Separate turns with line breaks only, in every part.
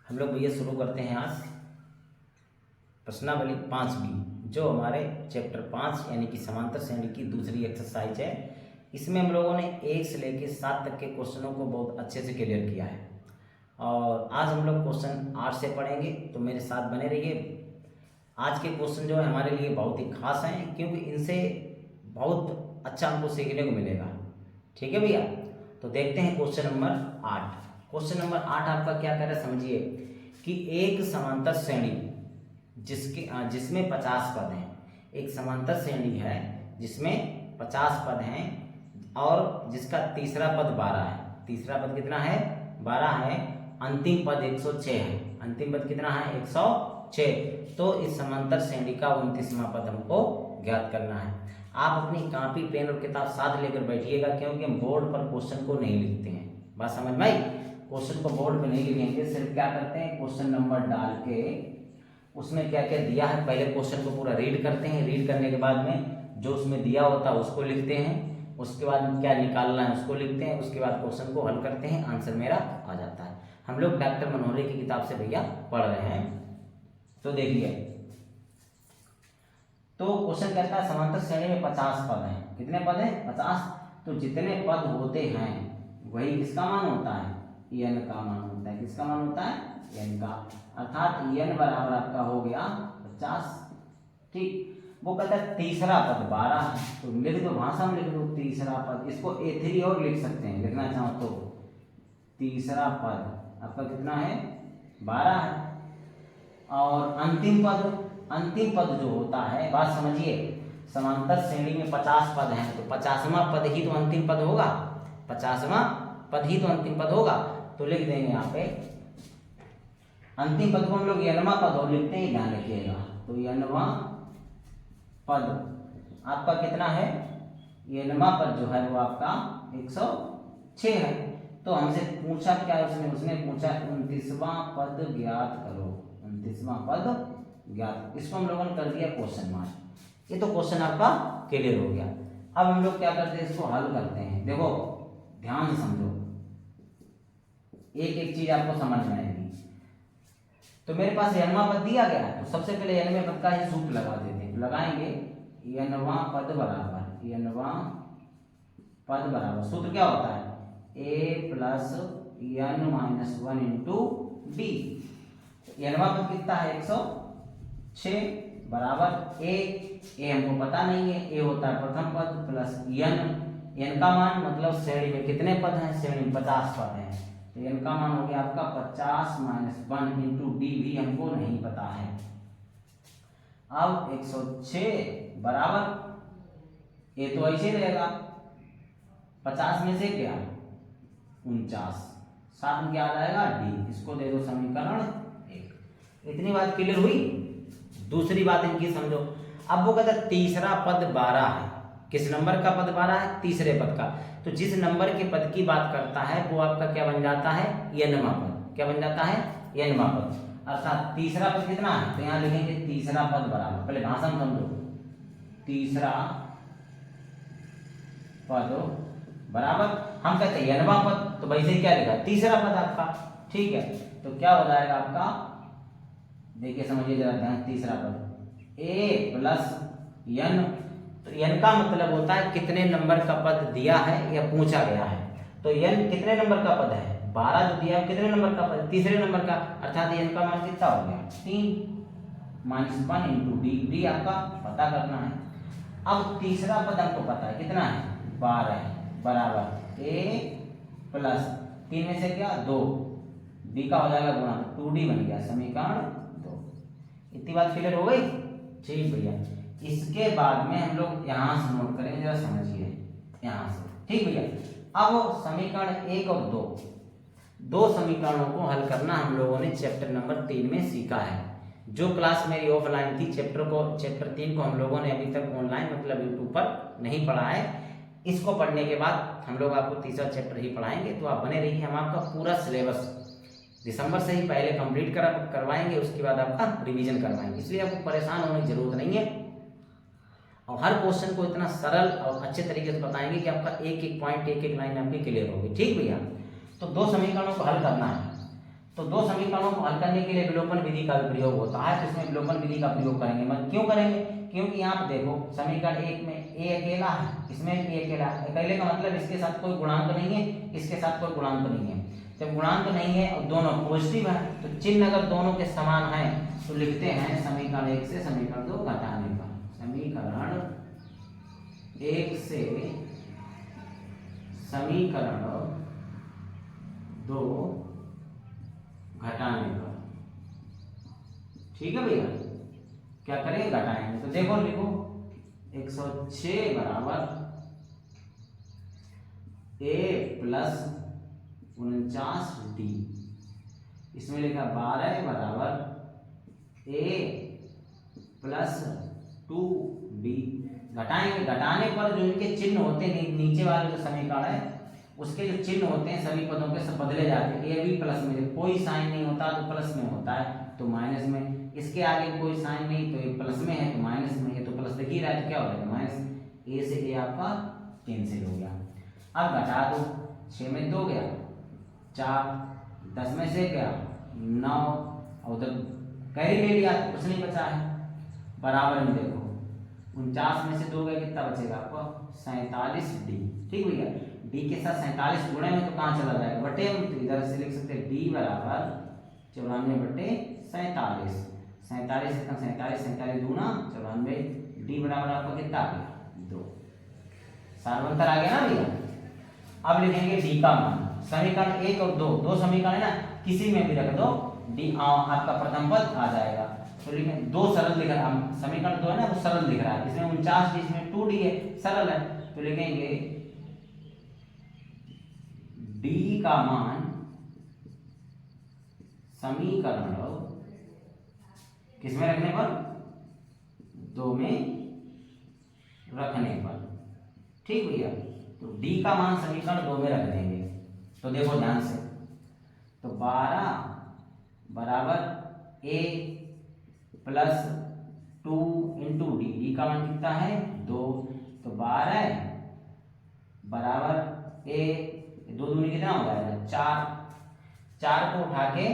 हम लोग भैया शुरू करते हैं आज प्रश्नावली 5B, जो हमारे चैप्टर 5 यानी कि समांतर श्रेणी की दूसरी एक्सरसाइज है। इसमें हम लोगों ने 1 से लेकर 7 तक के क्वेश्चनों को बहुत अच्छे से क्लियर किया है और आज हम लोग क्वेश्चन 8 से पढ़ेंगे, तो मेरे साथ बने रहिए। आज के क्वेश्चन जो है हमारे लिए बहुत ही खास हैं क्योंकि इनसे बहुत अच्छा हमको सीखने को मिलेगा। ठीक है भैया, तो देखते हैं क्वेश्चन नंबर 8। क्वेश्चन नंबर 8 आपका क्या कह रहा है, समझिए कि एक समांतर श्रेणी जिसमें 50 पद हैं। एक समांतर श्रेणी है जिसमें 50 पद हैं और जिसका तीसरा पद 12 है। तीसरा पद कितना है? 12 है। अंतिम पद 106 है। अंतिम पद कितना है? 106। तो इस समांतर श्रेणी का 29वां पद हमको ज्ञात करना है। आप अपनी कॉपी पेन और किताब साथ लेकर बैठिएगा क्योंकि हम बोर्ड पर क्वेश्चन को नहीं लिखते हैं। बात समझ में आई? क्वेश्चन को बोर्ड पे नहीं लिखेंगे, सिर्फ क्या करते हैं, क्वेश्चन नंबर डाल के उसमें क्या क्या दिया है पहले क्वेश्चन को पूरा रीड करते हैं। रीड करने के बाद में जो उसमें दिया होता है उसको लिखते हैं, उसके बाद क्या निकालना है उसको लिखते हैं, उसके बाद क्वेश्चन को हल करते हैं, आंसर मेरा आ जाता है। हम लोग डॉक्टर मनोहरी की किताब से भैया पढ़ रहे हैं। तो देखिए, तो क्वेश्चन कहता है समांतर श्रेणी में 50 पद हैं। कितने पद हैं? 50। तो जितने पद होते हैं वही किसका मान होता है? n का मान होता है। किसका मान होता है? n का। अर्थात n बराबर आपका हो गया 50। ठीक, वो कहता है तीसरा पद 12 है, तो लिख दो, भाषा में लिख दो तीसरा पद। इसको A3 और लिख सकते हैं, लिखना चाहो तो। तीसरा पद आपका कितना है? 12 है। और अंतिम पद जो होता है, बात समझिए, समांतर श्रेणी में 50 पद हैं तो 50वां पद ही तो अंतिम पद होगा। 50वां पद ही तो अंतिम पद होगा। तो लिख देंगे यहाँ पे अंतिम पद को हम लोग n वां पद और लिखते हैं, ध्यान रखिएगा। तो n वां पद आपका कितना है? n वां पद जो है वो आपका 106 है। तो हमसे पूछा क्या उसने पूछा 29वां पद ज्ञात करो। 29वां पद ज्ञात, इसको हम लोगों ने कर दिया क्वेश्चन मार्क। ये तो क्वेश्चन आपका क्लियर हो गया। अब हम लोग क्या करते हैं, इसको हल करते हैं। देखो ध्यान से समझो, एक एक चीज आपको समझ में आएगी। तो मेरे पास n वां पद दिया गया है, तो सबसे पहले n वें पद का ही सूत्र लगा देते हैं। तो लगाएंगे n वां पद बराबर सूत्र क्या होता है? a plus n minus 1 into D. n वां पद कितना है? 106 बराबर a हमको पता नहीं है, a होता है प्रथम पद प्लस n का मान, मतलब श्रेणी में कितने पद हैं? श्रेणी में 50 पद हैं, तो n का मान हो गया आपका 50 माइनस 1 इंटू डी भी हमको नहीं पता है। अब 106 बराबर ये तो ऐसे रहेगा, 50 में से क्या 49, साथ में क्या आ जाएगा? डी। इसको दे दो समीकरण 1। इतनी बात क्लियर हुई। दूसरी बात इनकी समझो। अब वो कहता है तीसरा पद 12 है। किस नंबर का पद 12 है? तीसरे पद का। तो जिस नंबर के पद की बात करता है वो आपका क्या बन जाता है? n वां पद। क्या बन जाता है? n वां पद। अर्थात तीसरा पद कितना है? तो यहाँ लिखेंगे तीसरा पद बराबर, पहले भाषा में समझो, तीसरा पद बराबर, हम कहते हैं n वां पद, तो वैसे क्या लिखा? तीसरा पद आपका। ठीक है, तो क्या हो जाएगा आपका? देखिए समझिए जरा ध्यान, तीसरा पद a प्लस n। तो n का मतलब होता है कितने नंबर का पद दिया है या पूछा गया है। तो n कितने नंबर का पद है? 12 जो दिया है कितने नंबर का पद? तीसरे नंबर का। अर्थात n का मान कितना हो गया? 3 माइनस 1 इंटू डी आपका पता करना है। अब तीसरा पद हमको पता है कितना है? 12 है बराबर a प्लस 3 में से क्या 2, डी का हो जाएगा गुणा, 2d बन गया समीकरण 2। इतनी बात क्लियर हो गई? ठीक भैया, इसके बाद में हम लोग यहाँ से नोट करेंगे, जरा समझिए यहाँ से। ठीक भैया, अब समीकरण 1 और 2 समीकरणों को हल करना हम लोगों ने चैप्टर नंबर 3 में सीखा है। जो क्लास मेरी ऑफलाइन थी, चैप्टर 3 को हम लोगों ने अभी तक ऑनलाइन मतलब यूट्यूब पर नहीं पढ़ा है। इसको पढ़ने के बाद हम लोग आपको तीसरा चैप्टर ही पढ़ाएंगे, तो आप बने रहिए। हम आपका पूरा सिलेबस दिसंबर से ही पहले कंप्लीट करवाएंगे, उसके बाद आपका रिवीजन करवाएंगे, इसलिए आपको परेशान होने की जरूरत नहीं है। और हर क्वेश्चन को इतना सरल और अच्छे तरीके से बताएंगे कि आपका एक एक पॉइंट, एक एक लाइन आपकी क्लियर होगी। ठीक भैया, तो 2 समीकरणों को हल करना है। तो दो समीकरणों को हल करने के लिए विलोपन विधि का भी प्रयोग होता है, तो इसमें विलोपन विधि का प्रयोग करेंगे। मतलब क्यों करेंगे? क्योंकि यहाँ पे देखो समीकरण एक में ए अकेला है, इसमें ए अकेला है। अकेले का मतलब इसके साथ कोई गुणांक नहीं है, इसके साथ कोई गुणांक नहीं है। जब गुणांक नहीं है और दोनों पॉजिटिव है तो चिन्ह अगर दोनों के समान है तो लिखते हैं समीकरण एक से समीकरण दो घटाने पर। समीकरण एक से समीकरण दो घटाने पर। ठीक है भैया, क्या करेंगे? घटाएंगे। तो देखो लिखो 106 बराबर a प्लस 49d, इसमें लिखा 12 बराबर a प्लस 2d। घटाएंगे। घटाने पर जो इनके चिन्ह होते हैं नीचे वाले जो समीकरण है उसके जो चिन्ह होते हैं सभी पदों के सब बदले जाते हैं। ए भी प्लस में, कोई साइन नहीं होता तो प्लस में होता है तो माइनस में, इसके आगे कोई साइन नहीं तो ये प्लस में है तो माइनस में है, तो प्लस दिख ही रहा है तो क्या हो जाएगा माइनस। ए से ए आपका कैंसिल हो गया। अब घटा दो, 6 में 2 गया 4, 10 में से गया 9, और उधर कैरी ले लिया तो कुछ नहीं बचा है। बराबर में देखो 49 में से 2 गया, कितना बचेगा आपको 47d। ठीक भैया, डी के साथ 47 गुणे में तो कहाँ चला जाएगा बटे में, तो इधर से लिख सकते हैं डी बराबर 94 बटे 47। 47 47 47 दूना 94, डी बराबर आपका कितना आ गया 2। सार्वंतर आ गया ना भैया। अब लिखेंगे डी का मान। समीकरण 1 और 2, दो समीकरण है ना, किसी में भी रख दो डी आपका प्रथम पद आ जाएगा। तो लिखें 2 सरल लिख रहा है, समीकरण 2 है ना वो सरल लिख रहा है, इसमें 49 इसमें 2d है, सरल है। तो लिखेंगे d का मान समीकरण किसमें रखने पर? 2 में रखने पर। ठीक भैया, तो d का मान समीकरण 2 में रख देंगे। तो देखो ध्यान से, तो 12 बराबर a plus 2 into D, D का मान कितना है 2, तो 12 बराबर a, 2 दूनी कितना हो जाएगा 4, 4 को उठा के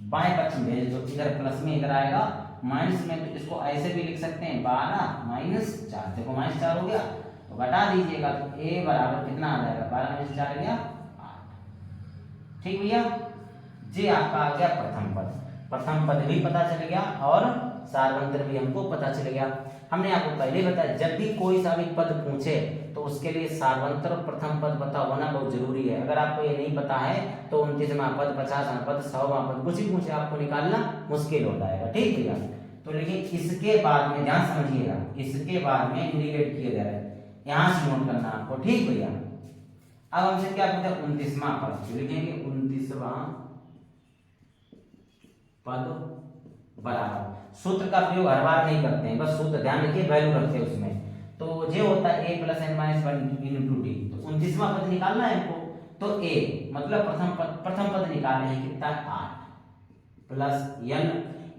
बाएं पक्ष में भेज दो, इधर प्लस में इधर आएगा माइनस में, तो इसको ऐसे भी लिख सकते हैं 12 माइनस 4, देखो माइनस 4 हो गया तो घटा दीजिएगा, तो a बराबर कितना आ जाएगा 12 माइनस 4 गया 8। ठीक भैया, ये आपका आ गया प्रथम पद। प्रथम पद भी पता चल गया और सार्वंतर भी हमको पता चल गया। हमने आपको पहले बताया जब भी कोई सा भी पद पूछे तो उसके लिए सार्वंतर और प्रथम पद पता होना बहुत जरूरी है। अगर आपको ये नहीं पता है तो 29वां पद, 50वां पद, 100वां पद कुछ भी पूछे आपको निकालना मुश्किल हो जाएगा। ठीक भैया, तो लेकिन इसके बाद में ध्यान समझिएगा, इसके बाद में इंडिकेट किया जा रहा है, यहाँ से नोट करना आपको। ठीक भैया, अब हमसे क्या पूछा 29वां पद, तो लिखेंगे 29वां पद बराबर, सूत्र का प्रयोग हर बार नहीं करते हैं, बस सूत्र ध्यान रखिए, वैल्यू रखते हैं उसमें। तो ये होता है a plus n minus 1 into D, तो 29वां पद निकालना है हमको, तो a मतलब प्रथम पद निकालना है कितना 8 प्लस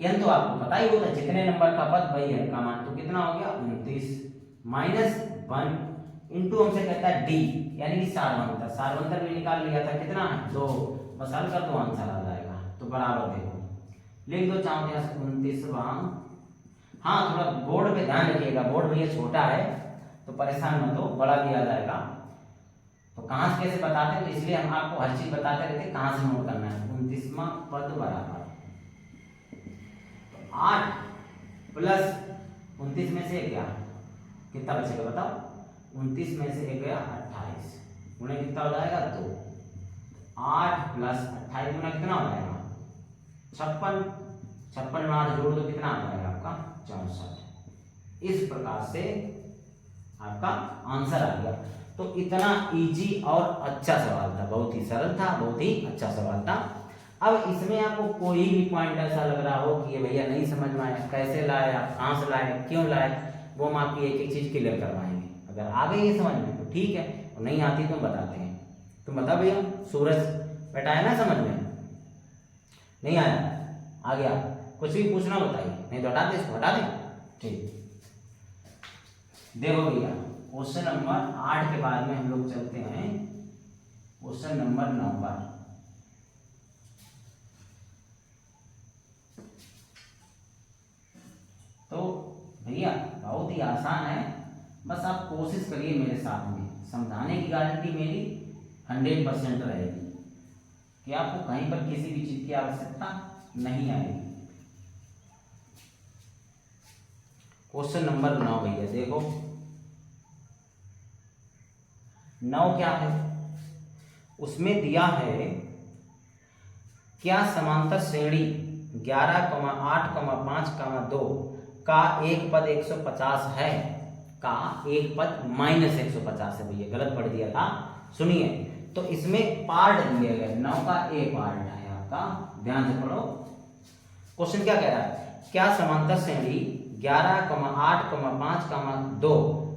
n तो आपको पता ही होता है जितने नंबर का पद वही n का मान, तो कितना हो गया 29 माइनस 1 इंटू हमसे कहता है d यानी कि सार्वंतर भी निकाल लिया था कितना 2, बस हल कर दो आंसर आ जाएगा। तो बराबर देखो लिख दो, चाहो 29वां, हाँ थोड़ा बोर्ड पे ध्यान रखिएगा, बोर्ड भैया छोटा है तो परेशान मत हो, बड़ा भी आ जाएगा। तो कहाँ से कैसे बताते हैं, तो इसलिए हम आपको हर चीज बताते रहते हैं कहाँ से नोट करना है। 29वां पद बराबर 8 प्लस 29 में से गया कितना बचेगा बताओ, 29 में से गया 28 गुणे कितना हो जाएगा 2, 8 प्लस 28 गुना कितना हो जाएगा 56, 56 में 8 जोड़ दो कितना आ जाएगा आपका 64। इस प्रकार से आपका आंसर आ गया। तो इतना इजी और अच्छा सवाल था, बहुत ही सरल था, बहुत ही अच्छा सवाल था। अब इसमें आपको कोई भी पॉइंट ऐसा लग रहा हो कि ये भैया नहीं समझ में आया, कैसे लाए आप, कहाँ से लाए, क्यों लाए, वो हम आपकी एक एक चीज क्लियर करवाएंगे। अगर आ गई ये समझ में तो ठीक है, और नहीं आती तो बताते हैं। तुम बता भैया, सूरज बेटा है ना समझ में, नहीं आया, आ गया, कुछ भी पूछना बताइए, नहीं तो हटा दे, इसको हटा दें। ठीक, देखो भैया क्वेश्चन नंबर 8 के बाद में हम लोग चलते हैं क्वेश्चन नंबर 9 पर। ही आसान है, बस आप कोशिश करिए मेरे साथ में। समझाने की गारंटी मेरी 100% रहेगी कि आपको कहीं पर किसी भी चीज की आवश्यकता नहीं आएगी। क्वेश्चन नंबर 9 भैया देखो, 9 क्या है, उसमें दिया है क्या समांतर श्रेणी 11,8,5,2 का एक पद 150 है, का एक पद -150 है। भैया गलत पढ़ दिया था, सुनिए। तो इसमें पार्ट दिए गए, 9 का ए पार्ट है आपका, ध्यान से पढ़ो। क्वेश्चन क्या कह रहा है, क्या समांतर श्रेणी 11,8,5,2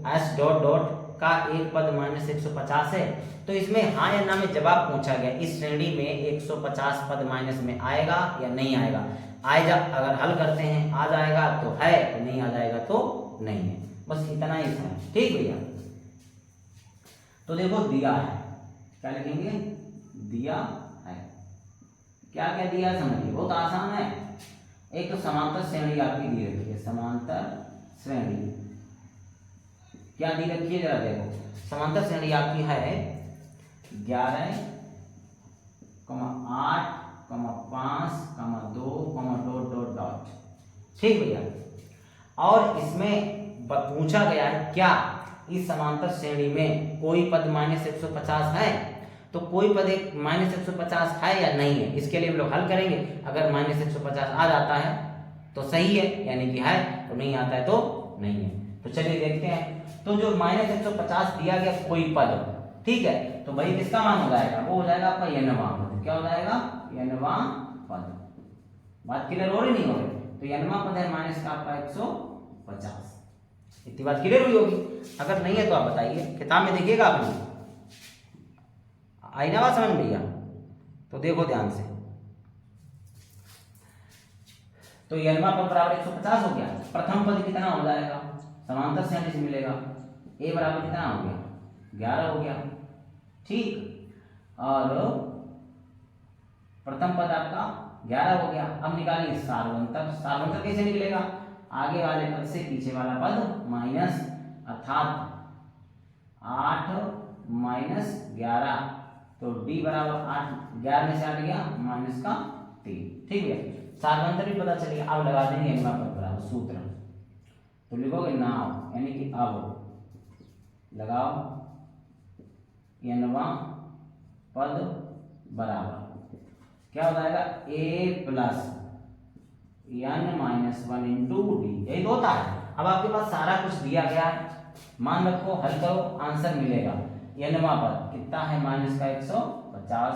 एस डॉट डॉट का एक पद -150 है। तो इसमें हाँ या ना में जवाब पूछा गया, इस श्रेणी में 150 पद माइनस में आएगा या नहीं आएगा। आएगा, अगर हल करते हैं आ जाएगा तो है, नहीं आ जाएगा तो नहीं है। बस इतना ही है, ठीक भैया। तो देखो दिया है, क्या लिखेंगे, दिया है। क्या क्या दिया है समझिए, बहुत आसान है। एक तो समांतर श्रेणी आपकी दी रखी है, समांतर श्रेणी क्या दी रखी है, जरा देखो। समांतर श्रेणी आपकी है 11,8,5,2, ठीक भैया। और इसमें पूछा गया है क्या इस समांतर श्रेणी में कोई पद -150 है। तो कोई पद -150 है या नहीं है, इसके लिए हम लोग हल करेंगे। अगर -150 आ जाता है तो सही है, यानी कि है, तो नहीं आता है तो नहीं है। तो चलिए देखते हैं। तो जो -150 दिया गया कोई पद, ठीक है, तो भाई किसका मान हो जाएगा, वो हो जाएगा आपका n वां पद। क्या हो जाएगा, n वां पद। बात क्लियर हो रही नहीं हो रही, तो n वां पद है माइनस का आपका 150। इतनी बात क्लियर हुई होगी। अगर नहीं है तो आप बताइए, किताब में देखिएगा आपने, आई ना बात समझ भैया। तो देखो ध्यान से, तो n वां पद बराबर 150 हो गया। प्रथम पद कितना हो जाएगा, समांतर श्रेणी से मिलेगा, a बराबर कितना हो गया, 11 हो गया, ठीक। और प्रथम पद आपका 11 हो गया। अब निकालिए सार्वंतर। सार्वंतर कैसे निकलेगा, आगे वाले पद से पीछे वाला पद माइनस, अर्थात 8 - 11, तो d बराबर 8, 11 में से 8 गया माइनस का 3, ठीक है। सार्वंतर भी पता चलेगा। अब लगा देंगे n वां पद बराबर सूत्र, तो लिखोगे नाउ, यानी कि अब लगाओ n वां पद बराबर क्या हो जाएगा, a plus n-1 into D, यही तो होता है। अब आपके पास सारा कुछ दिया गया है, मान रखो, हल करो, आंसर मिलेगा। n वां पद कितना है, माइनस का 150।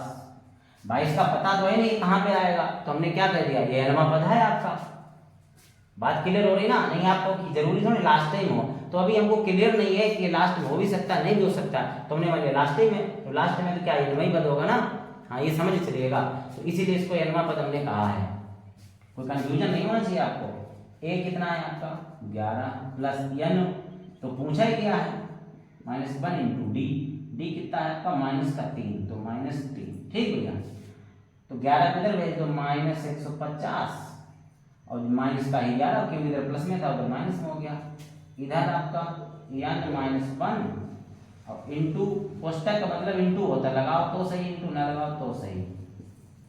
भाई इसका पता तो है नहीं कहाँ पे आएगा, तो हमने क्या कर दिया, ये n वां पद है आपका। बात क्लियर हो रही ना, नहीं आपको कि जरूरी थोड़ी लास्ट टाइम हो, तो अभी हमको क्लियर नहीं है कि लास्ट में हो भी सकता है, नहीं भी हो सकता, तो हमने मान लिया लास्ट टाइम में, तो लास्ट में तो क्या n वां पद होगा ना, हाँ ये समझ चलिएगा। तो इसीलिए इसको n वां पद हमने कहा है, कोई कंफ्यूजन नहीं होना चाहिए आपको। a कितना है आपका 11 प्लस n, तो पूछा ही क्या है, -1 इंटू डी, डी कितना है आपका -3, तो -3, ठीक भैया। तो 11 को इधर भेज दो, -150, और माइनस का ही 11, क्योंकि इधर प्लस में था उधर माइनस में हो गया। इधर आपका n-1 और इंटू, कोष्टक का मतलब इंटू होता है, लगाओ तो सही, इंटू ना लगाओ तो सही,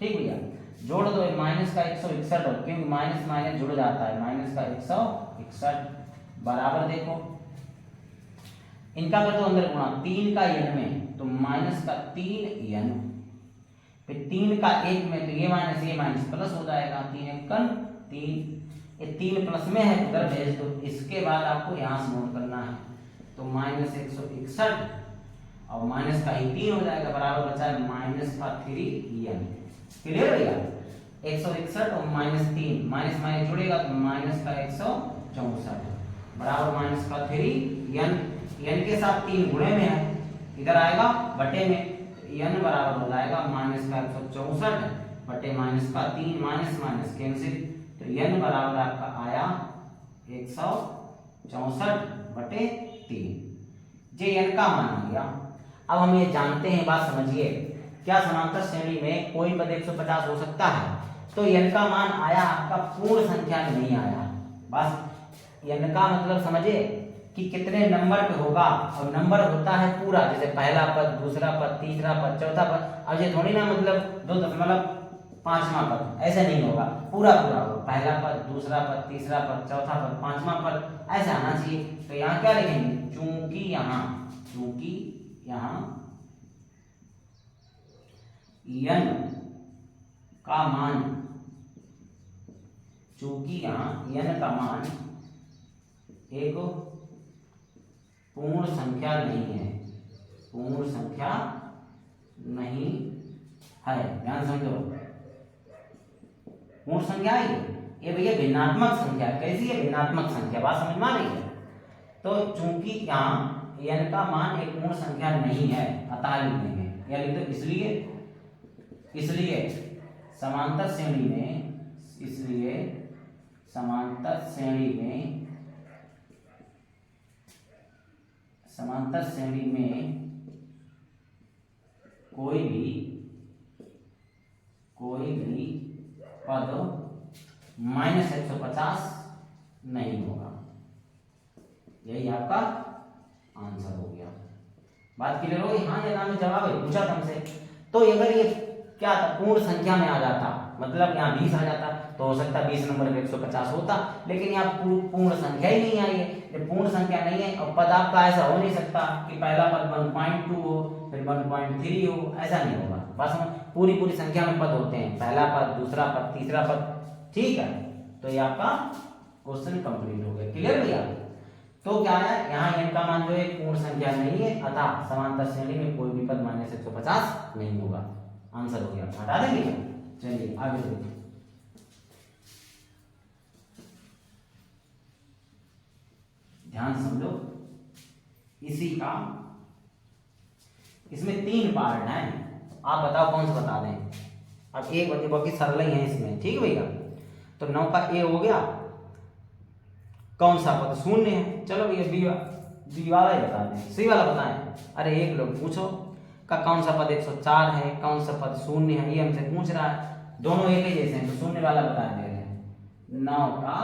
ठीक भैया। जोड़ दो माइनस का 161, और क्योंकि माइनस माइनस जुड़ जाता है, माइनस का 161 बराबर देखो इनका कर दो अंदर गुणा, 3 का n में तो माइनस का 3n, फिर 3 का 1 में तो ये माइनस प्लस हो जाएगा, 3 ये 3 प्लस में है, उधर भेज दो। इसके बाद आपको यहाँ से नोट करना है, तो -161 और माइनस का ही 3 हो जाएगा, बराबर बचा है माइनस का 3n। क्लियर भैया, 161 और -3, माइनस माइनस जुड़ेगा तो माइनस का 164 बराबर माइनस का 3n। n के साथ 3 गुणे में है, इधर आएगा बटे में, n बराबर हो जाएगा माइनस का 164 बटे माइनस का 3, माइनस माइनस कैंसिल, तो n बराबर आपका आया 164 बटे 3, जे n का मान आ गया। अब हम ये जानते हैं, बात समझिए, क्या समांतर श्रेणी में कोई पद 150 हो सकता है, तो n का मान आया आपका पूर्ण संख्या में नहीं आया। बस n का मतलब समझिए, कि कितने नंबर पे होगा, और नंबर होता है पूरा, जैसे पहला पद, दूसरा पद, तीसरा पद, चौथा पद। अब ये थोड़ी ना मतलब 2.5वां पद, ऐसा नहीं होगा, पूरा पूरा होगा, पहला पद, दूसरा पद, तीसरा पद, चौथा पद, 5वां पद, ऐसा आना चाहिए। तो यहाँ क्या लिखेंगे, चूंकि यहाँ n का मान, चूंकि यहाँ n का मान एक पूर्ण संख्या नहीं है, पूर्ण संख्या नहीं है, ध्यान समझो, पूर्ण संख्या है ये भैया भिन्नात्मक संख्या। कैसी है, भिन्नात्मक संख्या, बात समझ में आ रही है। तो चूंकि यहाँ n का मान एक पूर्ण संख्या नहीं है, अतः लिख देंगे, या लिख दो इसलिए समांतर श्रेणी में, इसलिए समांतर श्रेणी में कोई भी पद -150 नहीं होगा। यही आपका आंसर हो गया। बात क्लियर हो गई, हाँ या ना में जवाब है, पूछा तुमसे। तो अगर ये क्या था, पूर्ण संख्या में आ जाता, मतलब यहाँ 20 आ जाता, तो हो सकता 20 नंबर पे 150 होता, लेकिन यहाँ पूर्ण संख्या ही नहीं आई है। जब पूर्ण संख्या नहीं है और पद आपका ऐसा हो नहीं सकता कि पहला पद 1.2 हो, फिर 1.3 हो, ऐसा नहीं होगा। बस पूरी संख्या में पद होते हैं, पहला पद, दूसरा पद, तीसरा पद, ठीक है। तो ये आपका क्वेश्चन कंप्लीट हो गया। क्लियर भैया? तो क्या है, यहाँ n का मान जो है पूर्ण संख्या नहीं है, अतः समांतर श्रेणी में कोई भी पद -150 नहीं होगा। आंसर हो गया, हटा देंगे। चलिए आगे देखिए, ध्यान समझो इसी का, इसमें 3 पार्ट हैं, आप बताओ कौन सा बता दें। अब एक बच्चे बाकी सरल ही है इसमें, ठीक है भैया। तो 9 का ए हो गया, कौन सा पद शून्य है, चलो भैया बी वाला ही बता दें, सी वाला बताएं। अरे एक लोग पूछो का कौन सा पद 104 है, कौन सा पद शून्य है, ये हमसे पूछ रहा है, दोनों एक ही जैसे हैं, तो शून्य वाला बता दे रहे हैं। 9 का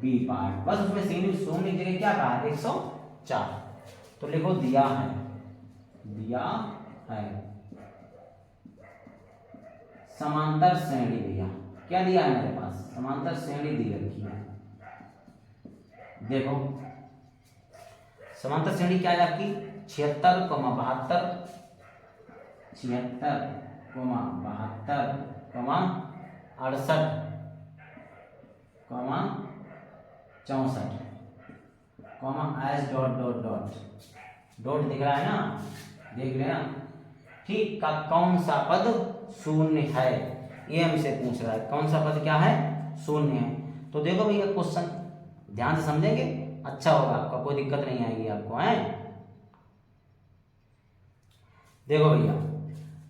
बी पार्ट, बस उसमें शून्य की जगह क्या कहा है, 104, तो लिखो दिया है समांतर श्रेणी। भैया क्या दिया है मेरे पास, समांतर श्रेणी दी रखी है। देखो समांतर श्रेणी क्या है आपकी, 76, 72, 76, 72, 68, 64, एस डॉट दिख रहा है ना, देख लेना, ठीक। का कौन सा पद शून्य है, ये हमसे पूछ रहा है, कौन सा पद क्या है, शून्य है। तो देखो भैया क्वेश्चन ध्यान से समझेंगे, अच्छा होगा, आपका कोई दिक्कत नहीं आएगी आपको, है। देखो भैया,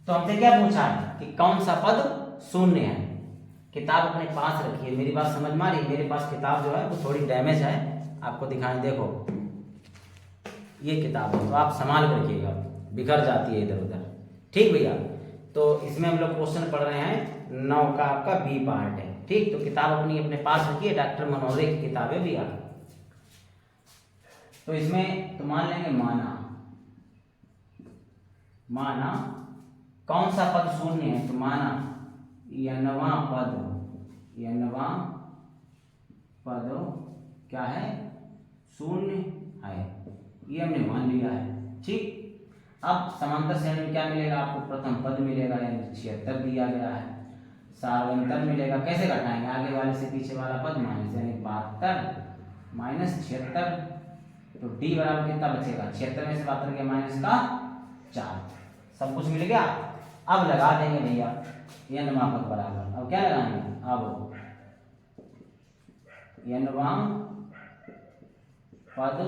तो हमसे क्या पूछा है कि कौन सा पद शून्य है। किताब अपने पास रखिए, मेरी बात समझ में आ रही, मेरे पास किताब जो है वो थोड़ी डैमेज है, आपको दिखाएं। देखो ये किताब है, तो आप संभाल कर रखिएगा, बिखर जाती है इधर उधर, ठीक भैया। तो इसमें हम लोग क्वेश्चन पढ़ रहे हैं, 9 का आपका बी पार्ट है, ठीक। तो किताब अपने पास रखिए, डॉक्टर मनोहरे की किताब है भैया। तो इसमें तो मान लेंगे माना कौन सा पद शून्य है, तो माना n वां पद क्या है, शून्य है, ये हमने मान लिया है, ठीक। अब समांतर श्रेणी में क्या मिलेगा आपको, प्रथम पद मिलेगा, यानी 76 दिया गया है, सार्वंतर मिलेगा, कैसे घटाएंगे, आगे वाले से पीछे वाला पद माइनस, यानी 72 - 76, तो डी बराबर कितना बचेगा, 76 में से 72 गया माइनस का 4, सब कुछ मिल गया। अब लगा देंगे भैया n वां पद बराबर, अब क्या लगाएंगे, अब n वां पद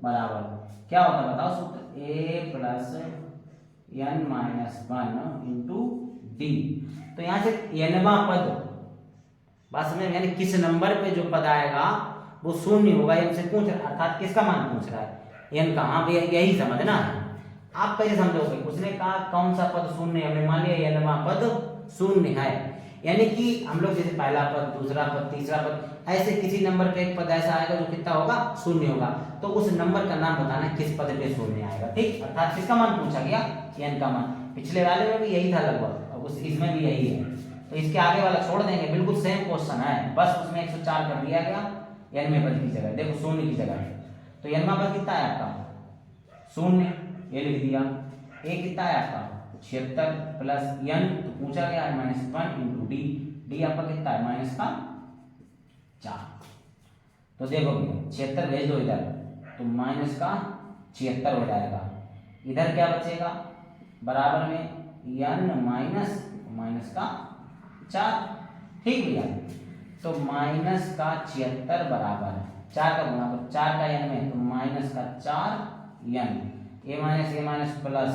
बराबर क्या होता है बताओ सूत्र, a + n - 1 × d। तो यहाँ से n वां पद, बात समझ में, यानी किस नंबर पे जो पद आएगा वो शून्य होगा, ये हमसे पूछ रहा है, अर्थात किसका मान पूछ रहा है, n का। हाँ भैया यही समझना है, आप कैसे समझोगे, उसने कहा कौन सा पद शून्य है, हमने मान लिया n वां पद शून्य है, यानी कि हम लोग जैसे पहला पद, दूसरा पद, तीसरा पद, ऐसे किसी नंबर का एक पद ऐसा आएगा जो कितना होगा, शून्य होगा, तो उस नंबर का नाम बताना है किस पद पे शून्य आएगा। ठीक, अर्थात किसका मान पूछा गया, n का मान। पिछले वाले में भी यही था लगभग, और उस इसमें भी यही है, तो इसके आगे वाला छोड़ देंगे, बिल्कुल सेम क्वेश्चन है, बस उसमें 104 कर दिया गया n पद की जगह, देखो शून्य की जगह। तो n पद कितना है आपका, शून्य, ये लिख दिया। a कितना है आपका 76 प्लस n, तो पूछा गया है -1 इंटू डी, डी आपका कितना है -4। तो देखो भैया 76 भेज दो इधर, तो -76 हो जाएगा। इधर क्या बचेगा, बराबर में n -4। ठीक भैया, तो -76 बराबर 4 का गुणा, तो 4 का n में, तो -4n, a प्लस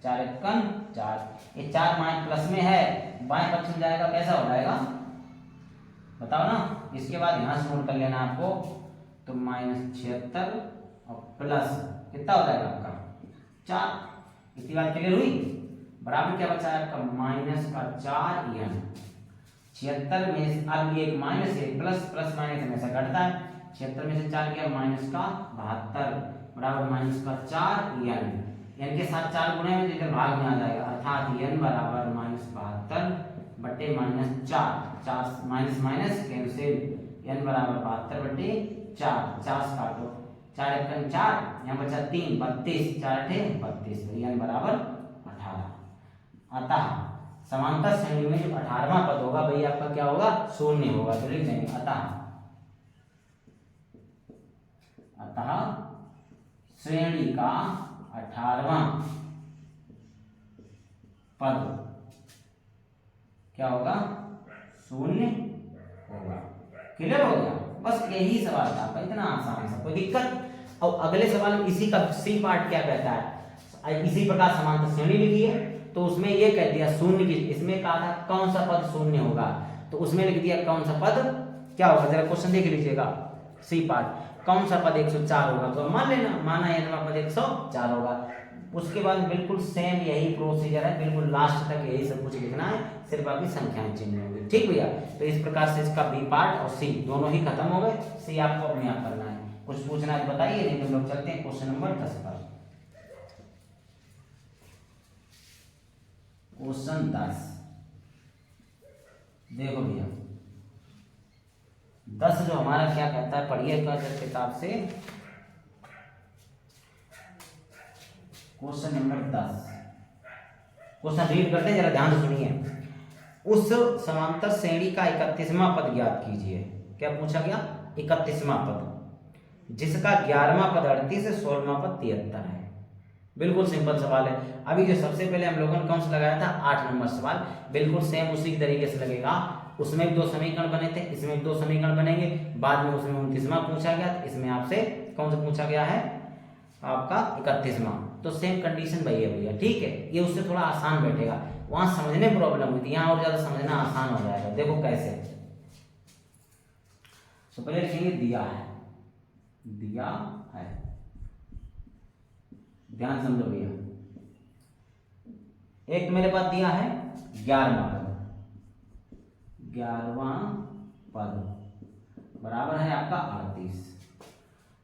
4 एकन 4, ये 4 माइनस प्लस में है, बाएं पक्ष में जाएगा, कैसा हो जाएगा बताओ ना। इसके बाद यहाँ से नोट कर लेना आपको, तो -76 और प्लस कितना हो जाएगा आपका 4। इतनी बात क्लियर हुई। बराबर क्या बचा है आपका -4n। 76 में अब ये माइनस है, प्लस प्लस माइनस हमेशा घटता है, 76 में से 4 गया -72 बराबर -4n। n के साथ 4 गुणे में इधर भाग में आ जाएगा, अर्थात n बराबर -72 बटे -4, 4 माइनस माइनस कैंसिल, n बराबर 72 बटे 4, 50 काटो, 4 एकन 4, यहाँ बचा 3, 32, 4 थे 32, तो n बराबर 18। अतः समांतर श्रेणी में जो 18वां पद होगा भाई आपका क्या होगा, शून्य होगा। तो लिख देंगे अतः श्रेणी का 18वां पद क्या होगा, शून्य होगा। क्लियर हो गया, बस यही सवाल था आपका, इतना आसान सा, कोई दिक्कत। और अगले सवाल में इसी का सी पार्ट क्या कहता है, इसी प्रकार समांतर श्रेणी लिखी है, तो उसमें ये कह दिया शून्य की, इसमें कहा था कौन सा पद शून्य होगा, तो उसमें लिख दिया कौन सा पद क्या होगा, जरा क्वेश्चन देख लीजिएगा। सी पार्ट, कौन सा पद 104 होगा, तो मान लेना, माना n पद 104 होगा। उसके बाद बिल्कुल सेम यही प्रोसीजर है, बिल्कुल लास्ट तक यही सब कुछ लिखना है, सिर्फ आपकी संख्याएं चेंज होंगी। ठीक भैया, तो इस प्रकार से इसका बी पार्ट और सी दोनों ही खत्म हो गए। सी आपको अपने आप करना है, कुछ पूछना है तो बताइए, नहीं तो हम लोग चलते हैं क्वेश्चन नंबर 10 पर। क्वेश्चन 10 देखो भैया, 10 जो हमारा क्या कहता है, पढ़िएगा किताब से। क्वेश्चन नंबर 10, क्वेश्चन रीड करते हैं, जरा ध्यान से सुनिए। उस समांतर श्रेणी का 31वां पद ज्ञात कीजिए। क्या पूछा गया, 31वां पद, जिसका 11वां पद 38 है, 16वां पद 73 है। बिल्कुल सिंपल सवाल है। अभी जो सबसे पहले हम लोगों ने कौन सा लगाया था, 8 नंबर सवाल, बिल्कुल सेम उसी तरीके से लगेगा। उसमें भी 2 समीकरण बने थे, इसमें भी 2 समीकरण बनेंगे। बाद में उसमें 29वां पूछा गया, इसमें आपसे कौन सा पूछा गया है आपका 31वां। तो सेम कंडीशन वही है भैया, ठीक है। ये उससे थोड़ा आसान बैठेगा, वहां समझने में प्रॉब्लम हुई थी, यहाँ और ज्यादा समझना आसान हो जाएगा। देखो कैसे, तो पहले लिखेंगे दिया है, दिया है, ध्यान समझो भैया। एक मेरे पास दिया है 11वां पद, 11वां पद बराबर है आपका 38।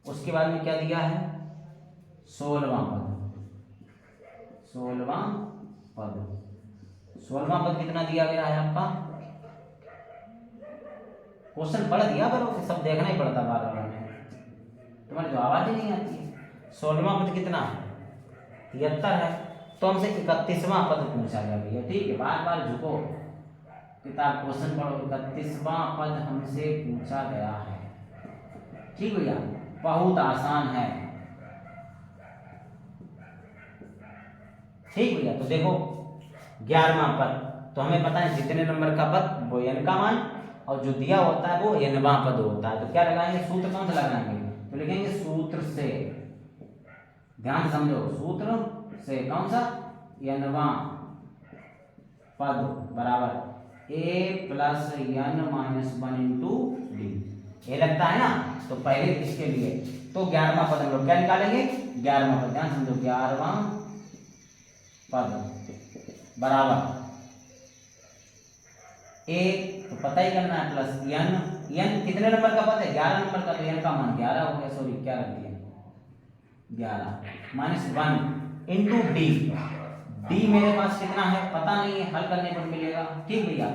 उसके बाद में क्या दिया है, 16वां पद, 16वां पद, 16वां पद कितना दिया गया है आपका, क्वेश्चन पढ़ दिया करो, सब देखना ही पड़ता बार बार में, तुम्हारी जो आवाज ही नहीं आती है। 16वां पद कितना है, 73 है, तो हमसे 31वां पद पूछा गया भैया, ठीक है। बार बार झुको, किताब क्वेश्चन पढ़ो, 31वां पद हमसे पूछा गया है, ठीक भैया, बहुत आसान है, ठीक भैया। तो देखो 11वां पद, तो हमें पता है जितने नंबर का पद वो n का मान, और जो दिया होता है वो nवां पद होता है। तो क्या लगाएंगे, सूत्र कौन सा लगाएंगे, तो लिखेंगे सूत्र से, ध्यान समझो, सूत्र से कौन सा, nवां पद बराबर a plus n minus 1 into D, ये लगता है ना। तो पहले इसके लिए तो 11वां पद हम लोग क्या निकालेंगे, 11वां पद, ध्यान समझो, 11वां पद बराबर एक तो पता ही करना है प्लस एन, एन कितने नंबर का पद है 11 नंबर का, तो एन का मान 11 हो गया, सॉरी क्या रख दिया 11 माइनस 1 इंटू डी, डी मेरे पास कितना है पता नहीं है, हल करने पर मिलेगा। ठीक भैया,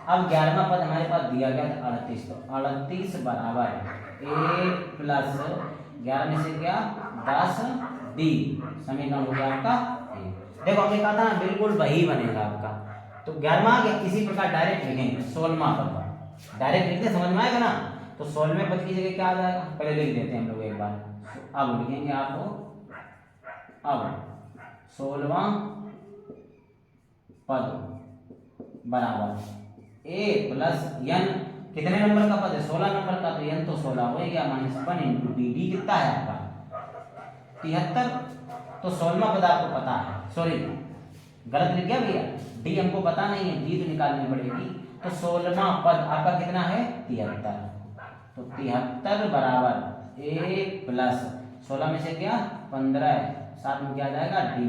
अब 11वां पद हमारे पास दिया गया था 38, तो 38 बराबर 1 प्लस 11 में से क्या 10 डी, समीकरण हो गया आपका A। देखो हमने कहा था ना बिल्कुल वही बनेगा आपका, तो 11वां आ गया, इसी प्रकार डायरेक्ट लिखेंगे 16वां पद, डायरेक्ट लिखते समझ में आएगा ना, तो 16वें पद की जगह क्या आ जाएगा, पहले लिख देते हैं हम लोग एक बार, अब लिखेंगे आपको, अब 16वां पद बराबर ए प्लस एन, कितने नंबर का पद है 16 नंबर का, तो एन तो 16 हो गया माइनस 1 इंटू डी, डी कितना है आपका 73, तो 16वां पद आपको पता है, सॉरी गलत लिख गया भैया, डी हमको पता नहीं है, डी तो निकालनी पड़ेगी, तो 16वां पद आपका कितना है 73, तो 73 बराबर ए प्लस 16 में से क्या 15, साथ में क्या आ जाएगा डी,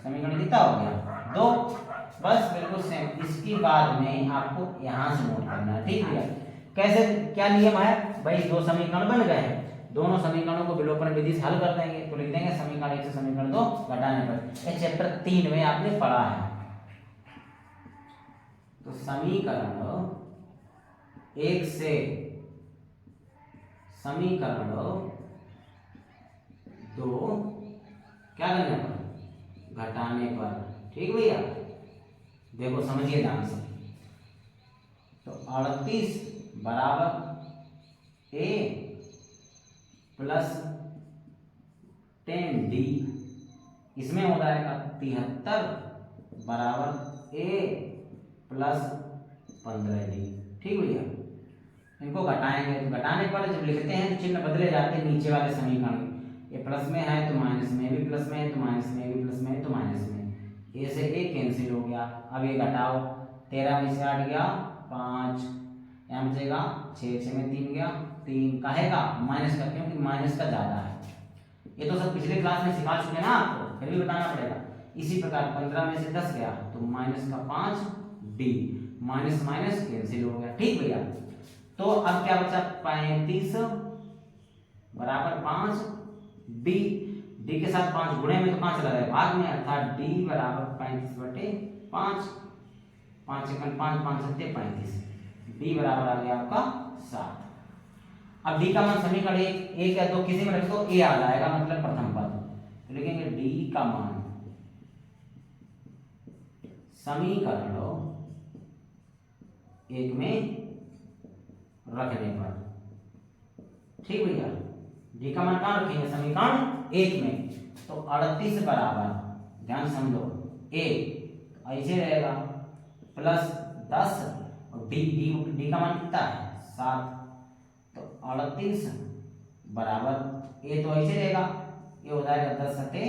समीकरण कितना हो गया 2, बस बिल्कुल सेम। इसके बाद में आपको यहाँ से नोट करना है, ठीक है। कैसे क्या नियम है भाई, दो समीकरण बन गए हैं, दोनों समीकरणों को विलोपन विधि से हल कर देंगे, तो लिख देंगे समीकरण 1 से समीकरण 2 घटाने पर, ये चैप्टर 3 में आपने पढ़ा है। तो समीकरण 1 से समीकरण 2 क्या करने पर घटाने पर, ठीक भैया, देखो समझिए ध्यान से, तो 38 बराबर ए प्लस 10 डी, इसमें हो जाएगा 73 बराबर ए प्लस 15 डी, ठीक भैया। इनको घटाएंगे, तो घटाने पर जब लिखते हैं तो चिन्ह बदले जाते हैं नीचे वाले समीकरण, ये प्लस में है तो माइनस में, भी प्लस में है तो माइनस में, भी प्लस में है तो माइनस में, ए से ए कैंसिल हो गया। अब ये घटाओ, 13 में से 8 गया 5, यहाँ बचेगा 6, 6 में 3 गया 3, काहेगा माइनस का, क्योंकि माइनस का ज्यादा है, ये तो सब पिछले क्लास में सिखा चुके ना आपको, फिर भी बताना पड़ेगा। इसी प्रकार 15 में से 10 गया तो माइनस का 5 डी, माइनस माइनस कैंसिल हो गया, ठीक भैया। तो अब क्या बचा 35 बराबर 5 डी, डी के साथ 5 गुणे में तो 5 चला जाएगा भाग में, अर्थात डी बराबर 35/5, 5 × 5 5 7 35, डी बराबर आ गया आपका 7। अब डी का मान समीकरण 1 या 2 किसी में रख दो, ए आ जाएगा, मतलब प्रथम पद, तो लिखेंगे डी का मान समीकरण 1 में रखने पर, ठीक भैया, डी का मान कहाँ रखेंगे समीकरण 1 में, तो 38 बराबर, ध्यान समझो, ए ऐसे रहेगा प्लस 10 और डी, डी का मान कितना है 7, तो 38 बराबर ए तो ऐसे रहेगा, ये हो जाएगा 10 सते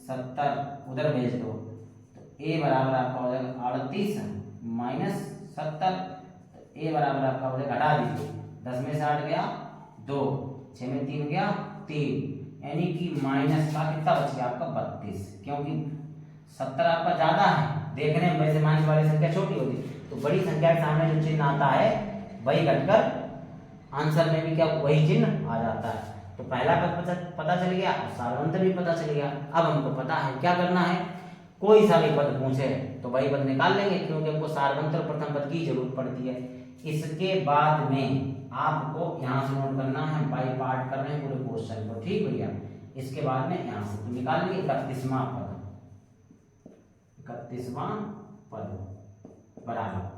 70, उधर भेज दो, तो ए बराबर आपका हो जाएगा 38 माइनस 70, तो ए बराबर आपका हो जाएगा, घटा दीजिए, 10 में से 8 गया 2, 6 में 3 गया 3, यानी कि माइनस का कितना बच गया आपका 32, क्योंकि 70 आपका ज्यादा है, देखने में वैसे माइनस वाली संख्या छोटी होती, तो बड़ी संख्या के सामने जो चिन्ह आता है वही घटकर आंसर में भी क्या वही चिन्ह आ जाता है। तो पहला पद पता चल गया, सारवंत भी पता चल गया। अब हमको पता है क्या करना है, कोई सा भी पद पूछे तो वही पद निकाल लेंगे, क्योंकि हमको सारवंत और प्रथम पद की जरूरत पड़ती है। इसके बाद में आपको यहाँ से नोट करना है, बाई पार्ट कर रहे हैं पूरे क्वेश्चन को, ठीक भैया। इसके बाद में यहाँ से तो निकाल लेंगे 31वां पद, 31वां पद बराबर,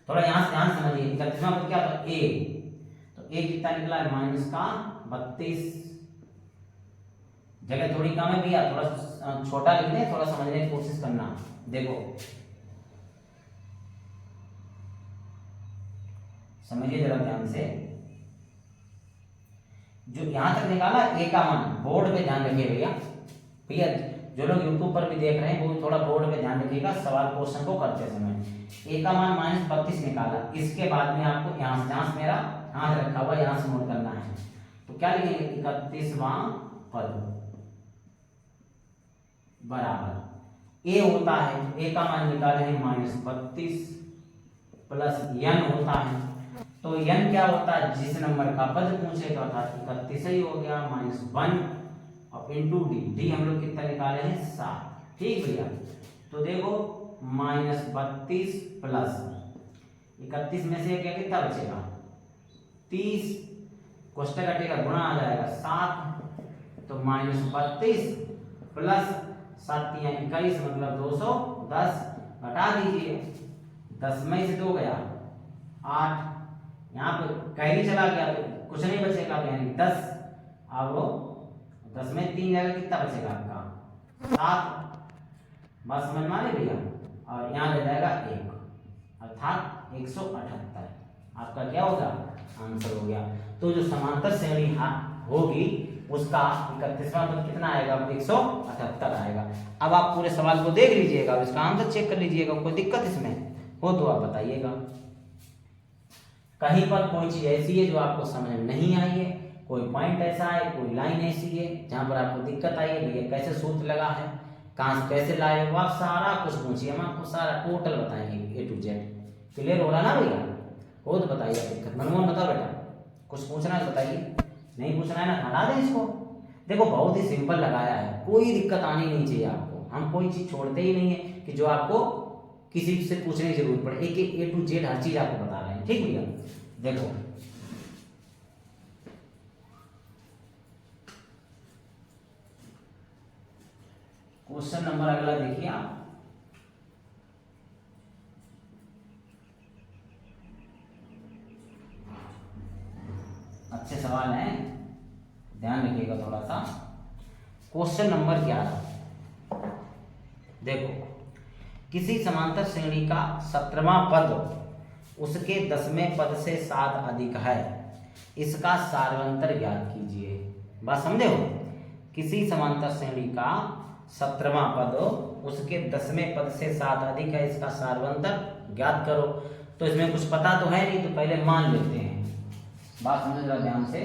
थोड़ा यहाँ से ध्यान समझिए, 31वां पद क्या था ए, तो ए कितना निकला है माइनस का 32, जगह थोड़ी कम है भैया, थोड़ा छोटा लिख दें, थोड़ा समझने की कोशिश करना। देखो समझिए जरा ध्यान से, जो यहां तक निकाला ए का मान, बोर्ड पे ध्यान रखिए भैया, भैया जो लोग यूट्यूब पर भी देख रहे हैं वो थोड़ा बोर्ड पे ध्यान रखिएगा सवाल क्वेश्चन को करते समय। ए का मान माइनस 32 निकाला, इसके बाद में आपको यहाँ से मेरा हाथ रखा हुआ यहाँ से नोट करना है, तो क्या लिखेंगे 31वां पद बराबर ए होता है, ए का मान निकाले हैं माइनस 32 प्लस n होता है। तो n क्या होता है, जिस नंबर का पद पूछेगा अर्थात 31 ही हो गया, -1 और इंटू डी हम लोग कितना निकाले हैं 7। ठीक भैया, तो देखो -32 प्लस 31 में से क्या कितना बचेगा 30, कोष्टक कटेगा गुणा आ जाएगा 7, तो -32 प्लस 7 या 21 मतलब 210 घटा दीजिए, 10 में से 2 गया 8, यहाँ पे कैरी चला गया तो कुछ नहीं बचेगा, यानी 10। अब 10 में 3 जाएगा कितना बचेगा आपका 7, बस समझ में आ रही भैया। और यहाँ ले जाएगा 1 अर्थात 178 आपका क्या होगा आंसर हो गया। तो जो समांतर श्रेणी होगी उसका 31वां पद कितना आएगा 178 आएगा। अब आप पूरे सवाल को देख लीजिएगा, इसका आंसर चेक कर लीजिएगा, कोई दिक्कत इसमें हो तो आप बताइएगा। कहीं पर कोई चीज ऐसी है जो आपको समझ में नहीं आई है, कोई पॉइंट ऐसा है, कोई लाइन ऐसी है जहां पर आपको दिक्कत आई है, भैया कैसे सूत्र लगा है, कहां से कैसे लाए हो, आप सारा कुछ पूछिए, हम आपको सारा टोटल बताएंगे A to Z। क्लियर हो रहा ना भैया, हो तो बताइए दिक्कत। मनमोहन बताओ बेटा, कुछ पूछना है बताइए, नहीं पूछना है ना हटा दें इसको। देखो बहुत ही सिंपल लगाया है, कोई दिक्कत आनी नहीं चाहिए आपको, हम कोई चीज छोड़ते ही नहीं है कि जो आपको किसी से पूछने की जरूरत पड़े, एक A to Z हर चीज आपको बता रहे हैं। ठीक भैया, देखो क्वेश्चन नंबर अगला देखिए आप, अच्छे सवाल हैं, ध्यान रखिएगा थोड़ा सा। क्वेश्चन नंबर 11 देखो, किसी समांतर श्रेणी का 17वां पद उसके 10वें पद से 7 अधिक है, इसका सारवंतर ज्ञात कीजिए। बात समझे हो, किसी समांतर श्रेणी का 17वां पद उसके 10वें पद से 7 अधिक है, इसका सारवंतर ज्ञात करो। तो इसमें कुछ पता तो है नहीं, तो पहले मान लेते हैं। बात समझ रहा ध्यान से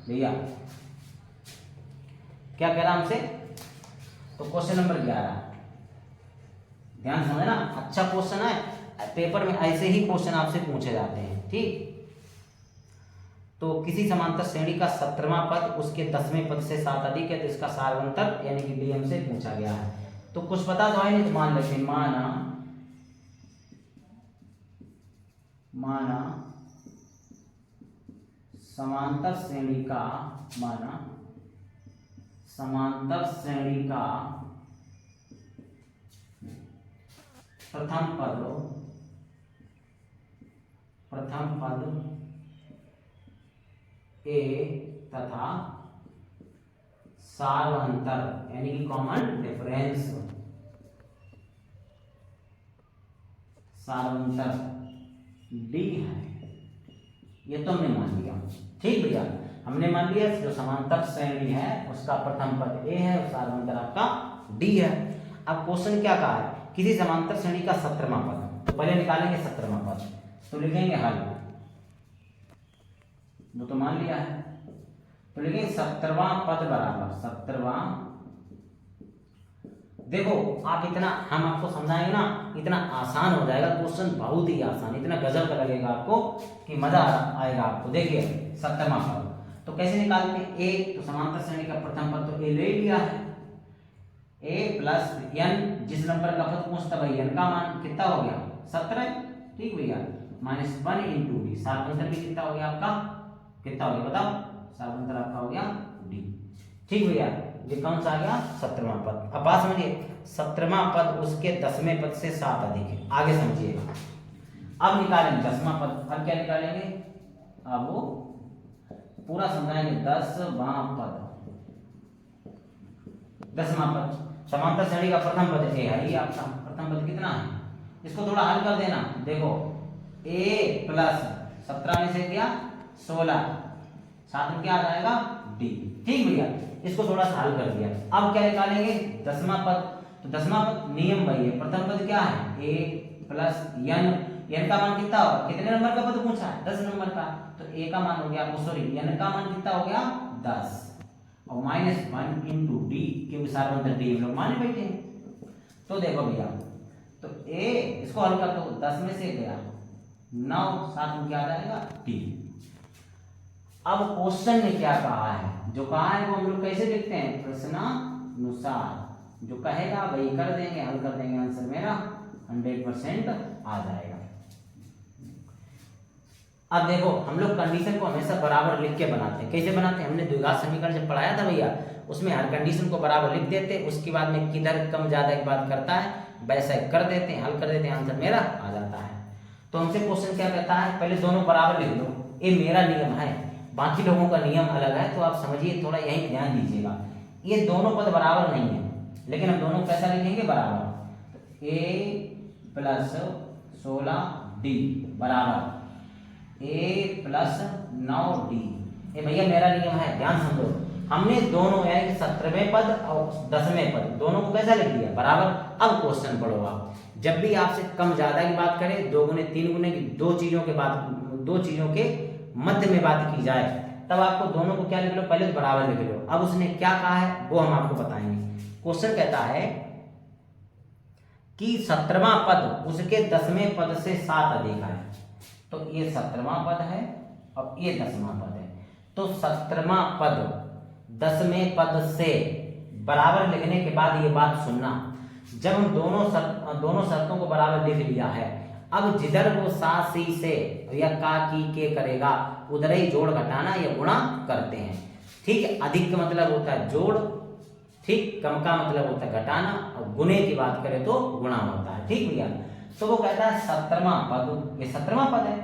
भैया, क्या कह रहा हमसे, तो क्वेश्चन नंबर 11 ध्यान समझना, अच्छा क्वेश्चन है, पेपर में ऐसे ही क्वेश्चन आपसे पूछे जाते हैं। ठीक, तो किसी समांतर श्रेणी का 17वां पद उसके 10वें पद से 7 अधिक है, तो इसका सारवंतर यानी कि डीएम से पूछा गया है। तो कुछ पता तो है नहीं, तो मान लेते हैं, माना समांतर श्रेणी का प्रथम पद ए तथा सारवंतर यानी कि कॉमन डिफरेंस सारवंतर डी है, ये तो हमने मान लिया। ठीक भैया, हमने मान लिया जो समांतर श्रेणी है उसका प्रथम पद ए है और सारवंतर आपका डी है। अब क्वेश्चन क्या कहा है, किसी समांतर श्रेणी का 17वां पद, तो पहले निकालेंगे 17वां पद, तो लिखेंगे हल, वो तो मान लिया है, तो लिखेंगे 17वां पद बराबर 17वां। देखो आप इतना हम आपको समझाएंगे ना, इतना आसान हो जाएगा क्वेश्चन, बहुत ही आसान, इतना गजब का लगेगा आपको कि मजा आएगा आपको। देखिए 17वां पद तो कैसे निकालते हैं, ए तो समांतर श्रेणी का प्रथम पद तो ए ले लिया है, ए प्लस एन, जिस नंबर का पद पूछता भाई एन का मान कितना हो गया 17। ठीक भैया, -1 इंटू डी, सारवंतर भी कितना हो गया आपका, कितना हो गया बताओ, सारवंतर आपका हो गया डी। ठीक भैया, ये कौन सा आ गया 17वां पद। अब बात समझिए, 17वां पद उसके 10वें पद से 7 अधिक है, आगे समझिएगा। अब निकालेंगे 10वां पद, अब क्या निकालेंगे, अब वो पूरा समझाएंगे। 10वां पद, 10वां पद समांतर श्रेणी का प्रथम पद ए है, ये आपका प्रथम पद कितना है, इसको थोड़ा हल कर देना। देखो ए प्लस 17 में से क्या 16, साथ में क्या आ जाएगा डी। ठीक भैया, इसको थोड़ा सा हल कर दिया। अब क्या निकालेंगे 10वां पद, तो 10वां पद नियम वही है, प्रथम पद क्या है ए प्लस एन, एन का मान कितना होगा, कितने नंबर का पद पूछा है 10 नंबर का, तो ए का मान हो गया, सॉरी एन का मान कितना हो गया 10 और -1 इंटू डी, क्योंकि सारवंतर डी हम लोग माने बैठे हैं। तो देखो भैया, तो ए इसको हल कर दो, 10 में से गया 9, साथ में क्या आ जाएगा टी। अब क्वेश्चन ने क्या कहा है, जो कहा है वो हम लोग कैसे लिखते हैं, प्रश्नानुसार, जो कहेगा वही कर देंगे, हल कर देंगे, आंसर मेरा 100% आ जाएगा। अब देखो हम लोग कंडीशन को हमेशा बराबर लिख के बनाते हैं। कैसे बनाते हैं, हमने द्विघात समीकरण जब पढ़ाया था भैया, उसमें हर कंडीशन को बराबर लिख देते, उसके बाद में किधर कम ज्यादा की बात करता है वैसा कर देते हैं, हल कर देते हैं, आंसर मेरा आ जाता है। तो हमसे क्वेश्चन क्या कहता है, पहले दोनों बराबर लिख लो, ये मेरा नियम है, बाकी लोगों का नियम अलग है, तो आप समझिए, थोड़ा यही ध्यान दीजिएगा। ये दोनों पद बराबर नहीं है, लेकिन हम दोनों कैसा लिखेंगे, बराबर। a + 16d बराबर a + 9d। ये भैया मेरा नियम है, ध्यान समझो। हमने दोनों यानी कि 17वें पद और 10वें पद दोनों को कैसा लिख दिया, बराबर। अब क्वेश्चन पढ़ो आप, जब भी आपसे कम ज्यादा की बात करें, 2 गुने 3 गुने की दो चीजों के मध्य में बात की जाए, तब आपको दोनों को क्या लिख लो, पहले तो बराबर लिख लो। अब उसने क्या कहा है वो हम आपको बताएंगे। क्वेश्चन कहता है कि 17वां पद उसके 10वें पद से 7 अधिक है। तो ये 17वां पद है और ये 10वां पद है। तो 17वां पद 10वें पद से बराबर लिखने के बाद ये बात सुनना, जब हम दोनों शर्तों को बराबर लिख लिया है, अब जिधर वो सा सी से या का की के करेगा, उधर ही जोड़ घटाना या गुणा करते हैं। ठीक है, अधिक का मतलब होता है जोड़, ठीक, कम का मतलब होता है घटाना, और गुणे की बात करें तो गुणा होता है। ठीक भैया, तो वो कहता है 17वां पद, ये 17वां पद है,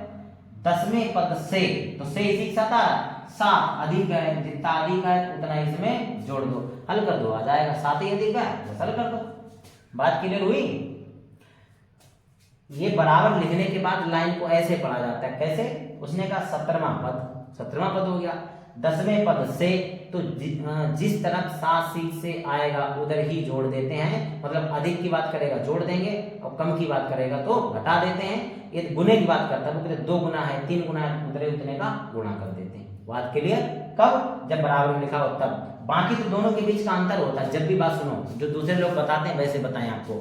10वें पद से, तो से इसी के साथ आ रहा है, 7 अधिक है, जितना अधिक है उतना इसमें जोड़ दो, हल कर दो, आ जाएगा। 7 ही अधिक है, बस हल कर दो। बात क्लियर हुई। ये बराबर लिखने के बाद लाइन को ऐसे पढ़ा जाता है, कैसे, उसने कहा 17वां पद हो गया, 10वें पद से, तो जिस तरफ सा सी से आएगा उधर ही जोड़ देते हैं, मतलब अधिक की बात करेगा जोड़ देंगे और कम की बात करेगा तो घटा देते हैं। ये गुने की बात करता है, वो कहते 2 गुना है, 3 गुना है, उधर उतने का गुणा कर देते हैं। बात क्लियर। कब, जब बराबर में लिखा हो तब। बाकी तो दोनों के बीच का अंतर होता है। जब भी बात सुनो, जो दूसरे लोग बताते हैं वैसे बताएं आपको,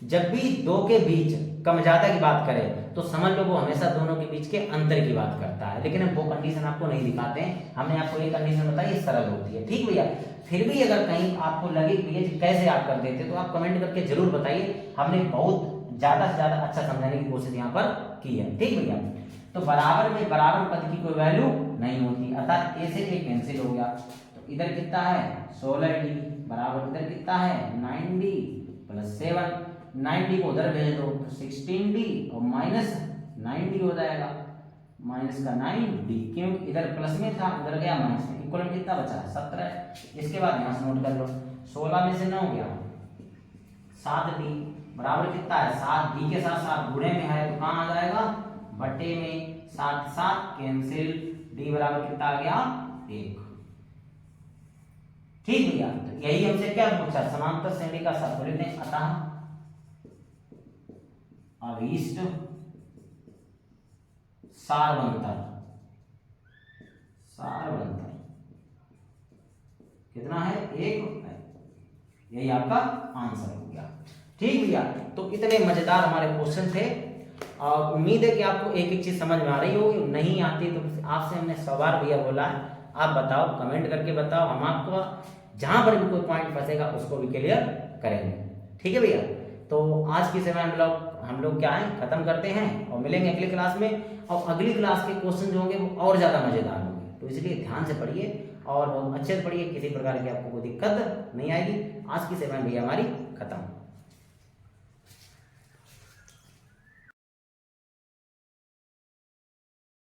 जब भी दो के बीच कम ज्यादा की बात करें तो समझ लो वो हमेशा दोनों के बीच के अंतर की बात करता है, लेकिन हम वो कंडीशन आपको नहीं दिखाते हैं। हमने आपको ये कंडीशन बताई, ये सरल होती है। ठीक भैया, फिर भी अगर कहीं आपको लगे भैया कैसे आप कर देते, तो आप कमेंट करके जरूर बताइए। हमने बहुत ज्यादा से ज्यादा अच्छा समझाने की कोशिश यहाँ पर की है। ठीक भैया, तो बराबर में बराबर पद की कोई वैल्यू नहीं होती, अर्थात ए से ए कैंसिल हो गया। तो इधर कितना है 16d बराबर, इधर कितना है 9d + 7, 9d को उधर भेज दो तो 16d और -9d हो जाएगा, माइनस का 9d, क्योंकि इधर प्लस में था उधर गया माइनस में, इक्वल कितना बचा 17। इसके बाद यहाँ से नोट कर लो, 16 में से 9 गया 7d बराबर कितना है 7d के साथ 7 गुणे में है तो कहाँ आ जाएगा बटे में, 7 7 कैंसिल, d बराबर कितना आ गया 1। ठीक भैया, तो यही हमसे क्या पूछा, समांतर श्रेणी का सर्वलित है, अतः अभीष्ट सारवंतर कितना है 1 है। यही आपका आंसर हो गया। ठीक भैया, तो इतने मजेदार हमारे क्वेश्चन थे और उम्मीद है कि आपको एक एक चीज समझ में आ रही होगी। नहीं आती तो आपसे हमने 100 बार भैया बोला है, आप बताओ, कमेंट करके बताओ, हम आपको जहां पर भी कोई पॉइंट फंसेगा उसको भी क्लियर करेंगे। ठीक है भैया, तो आज की समय हम लोग क्या है खत्म करते हैं और मिलेंगे अगली क्लास में। और अगली क्लास के क्वेश्चन जो होंगे वो और ज्यादा मजेदार होंगे, तो इसलिए ध्यान से पढ़िए और बहुत अच्छे से पढ़िए, किसी प्रकार की आपको कोई दिक्कत नहीं आएगी। आज की सेवा भैया हमारी खत्म।